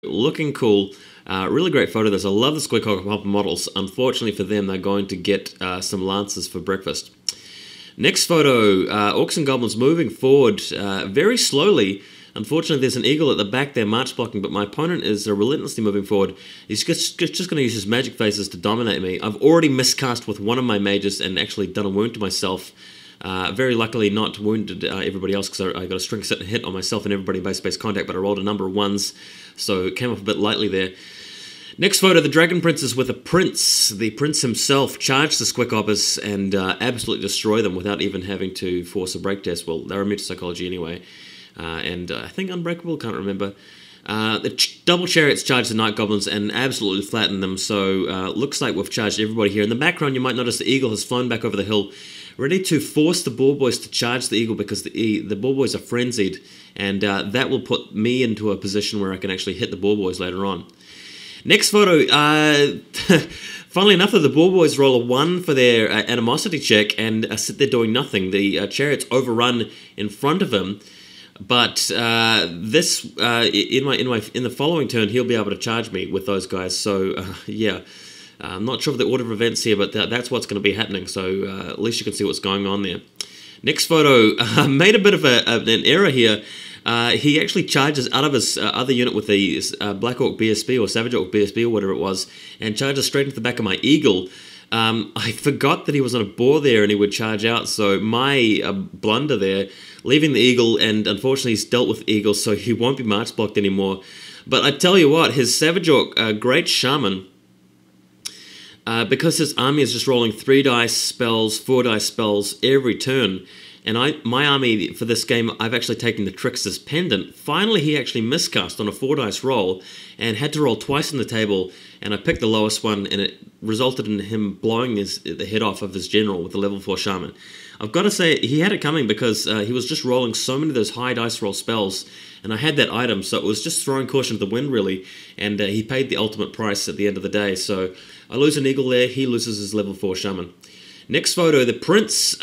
Looking cool. Really great photo. This. I love the Square Hopper models. Unfortunately for them, they're going to get some lances for breakfast. Next photo, Orcs and Goblins moving forward very slowly. Unfortunately, there's an eagle at the back there march blocking, but my opponent is relentlessly moving forward. He's just going to use his magic phases to dominate me. I've already miscast with one of my mages and actually done a wound to myself. Very luckily not wounded everybody else because I got a string set hit on myself and everybody in base-to-base contact, but I rolled a number of ones, so it came off a bit lightly there. Next photo, the Dragon Prince is with a prince. The prince himself charged the Squickhoppers and absolutely destroy them without even having to force a break test. Well, they're immune to psychology anyway. And I think Unbreakable, can't remember. The double chariots charged the Night Goblins and absolutely flattened them, so looks like we've charged everybody here. In the background, you might notice the eagle has flown back over the hill, ready to force the Ball Boys to charge the eagle because the Ball Boys are frenzied, and that will put me into a position where I can actually hit the Ball Boys later on. Next photo, funnily enough, the Ball Boys roll a 1 for their Animosity check and sit there doing nothing. The chariots overrun in front of him, but in the following turn, he'll be able to charge me with those guys. So yeah, I'm not sure of the order of events here, but that's what's going to be happening. So at least you can see what's going on there. Next photo, made a bit of an error here. He actually charges out of his other unit with the Black Orc BSB or Savage Orc BSB or whatever it was, and charges straight into the back of my eagle. I forgot that he was on a boar there and he would charge out, so my blunder there, leaving the eagle, and unfortunately he's dealt with eagles, so he won't be march blocked anymore. But I tell you what, his Savage Orc, great shaman, because his army is just rolling 3 dice spells, 4 dice spells every turn, and my army for this game, I've actually taken the Trickster's Pendant. Finally, he actually miscast on a 4 dice roll and had to roll twice on the table, and I picked the lowest one, and it resulted in him blowing the head off of his general with the level 4 shaman. I've got to say, he had it coming because he was just rolling so many of those high dice roll spells, and I had that item, so it was just throwing caution to the wind, really, and he paid the ultimate price at the end of the day. So I lose an eagle there, he loses his level 4 shaman. Next photo, the prince,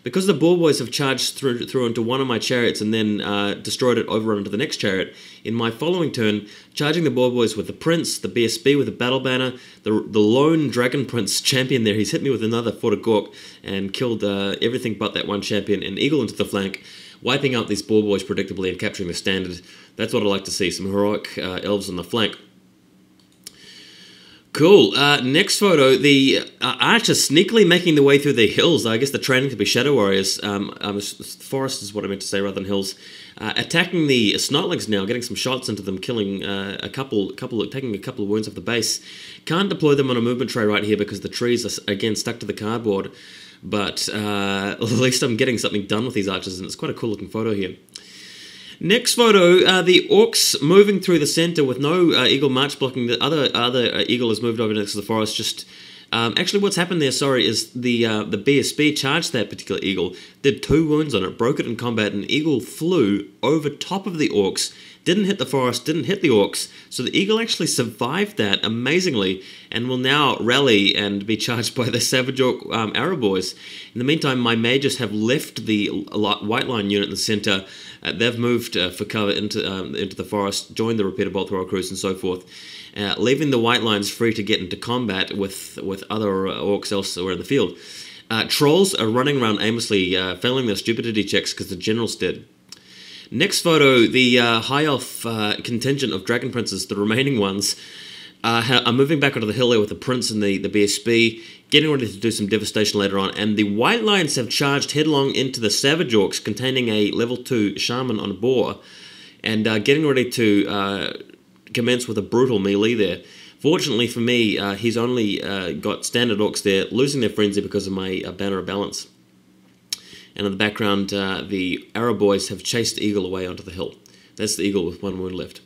because the Ball Boys have charged through into one of my chariots and then destroyed it, overrun into the next chariot, in my following turn, charging the Ball Boys with the prince, the BSB with the battle banner, the lone Dragon Prince champion there, he's hit me with another Fort of Gork and killed everything but that one champion, and eagle into the flank, wiping out these Ball Boys predictably and capturing the standard. That's what I like to see, some heroic elves on the flank. Cool. Next photo, the archers sneakily making their way through the hills. I guess they're training to be Shadow Warriors. Forest is what I meant to say rather than hills. Attacking the Snotlings now, getting some shots into them, killing taking a couple of wounds off the base. Can't deploy them on a movement tray right here because the trees are again stuck to the cardboard. But at least I'm getting something done with these archers, and it's quite a cool looking photo here. Next photo, the Orcs moving through the center with no eagle march blocking. The other eagle has moved over next to the forest. Just actually, what's happened there, sorry, is the BSB charged that particular eagle, did 2 wounds on it, broke it in combat, and the eagle flew over top of the Orcs, didn't hit the forest, didn't hit the Orcs, so the eagle actually survived that amazingly and will now rally and be charged by the Savage Orc Arrow Boys. In the meantime, my mages have left the white line unit in the center. They've moved for cover into the forest, joined the repeater bolt thrower crews and so forth, leaving the white lines free to get into combat with other orcs elsewhere in the field. Trolls are running around aimlessly, failing their stupidity checks because the generals did. Next photo, the High Elf contingent of Dragon Princes, the remaining ones, are moving back onto the hill there with the Prince and the BSB, getting ready to do some devastation later on, and the White Lions have charged headlong into the Savage Orcs containing a level 2 Shaman on a boar, and getting ready to commence with a brutal melee there. Fortunately for me, he's only got standard Orcs there, losing their frenzy because of my Banner of Balance. And in the background, the Arrow Boys have chased the eagle away onto the hill. That's the eagle with 1 wound left.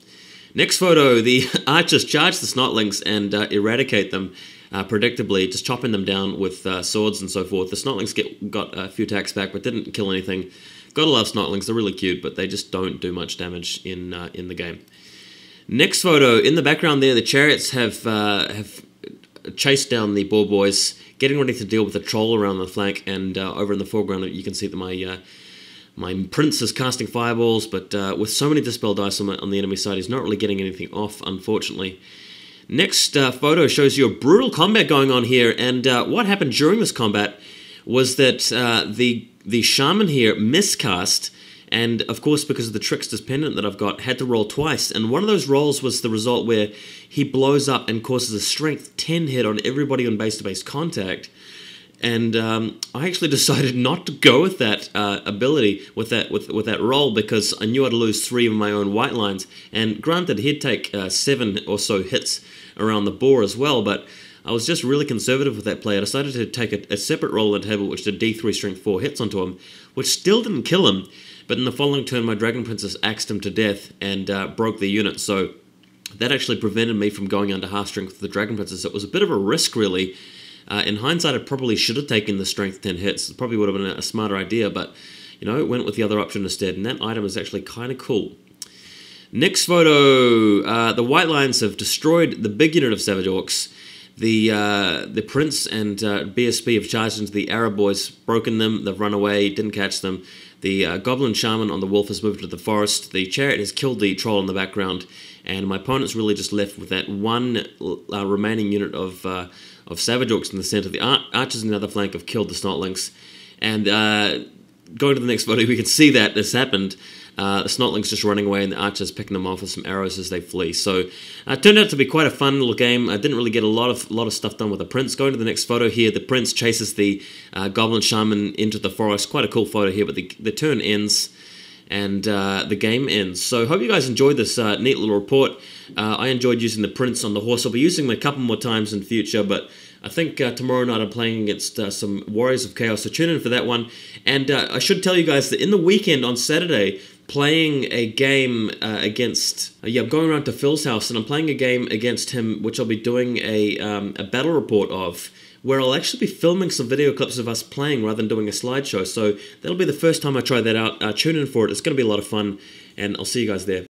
Next photo, the archers charge the Snotlings and eradicate them predictably, just chopping them down with swords and so forth. The Snotlings got a few attacks back, but didn't kill anything. Gotta love Snotlings, they're really cute, but they just don't do much damage in the game. Next photo, in the background there, the chariots have chased down the Ball Boys, getting ready to deal with the troll around the flank, and over in the foreground you can see that My prince is casting fireballs, but with so many dispel dice on the enemy side, he's not really getting anything off, unfortunately. Next photo shows you a brutal combat going on here, and what happened during this combat was that the shaman here miscast, and of course because of the trickster's pendant that I've got, had to roll twice, and one of those rolls was the result where he blows up and causes a strength 10 hit on everybody on base-to-base contact. And I actually decided not to go with that ability, with that roll, because I knew I'd lose 3 of my own white lines. And granted, he'd take 7 or so hits around the boar as well, but I was just really conservative with that play. I decided to take a separate roll on the table, which did D3 strength 4 hits onto him, which still didn't kill him. But in the following turn, my Dragon Princess axed him to death and broke the unit. So that actually prevented me from going under half strength with the Dragon Princess. It was a bit of a risk, really. In hindsight, I probably should have taken the strength 10 hits. It probably would have been a smarter idea, but, you know, went with the other option instead, and that item is actually kind of cool. Next photo, the White Lions have destroyed the big unit of Savage Orcs. The Prince and BSB have charged into the Arab boys, broken them, they've run away, didn't catch them. The Goblin Shaman on the Wolf has moved to the forest. The Chariot has killed the Troll in the background, and my opponent's really just left with that one remaining unit of Savage Orcs in the center. The Archers in the other flank have killed the Snotlings, and going to the next photo, we can see that this happened. The Snotlings just running away and the Archers picking them off with some arrows as they flee. So it turned out to be quite a fun little game. I didn't really get a lot of stuff done with the Prince. Going to the next photo here, the Prince chases the Goblin Shaman into the forest. Quite a cool photo here, but the turn ends and the game ends. So hope you guys enjoyed this neat little report. I enjoyed using the Prince on the horse. I'll be using him a couple more times in future, but I think tomorrow night I'm playing against some Warriors of Chaos, so tune in for that one. And I should tell you guys that in the weekend on Saturday, playing a game against... I'm going around to Phil's house, and I'm playing a game against him, which I'll be doing a battle report of, where I'll actually be filming some video clips of us playing rather than doing a slideshow. So that'll be the first time I try that out. Tune in for it. It's going to be a lot of fun, and I'll see you guys there.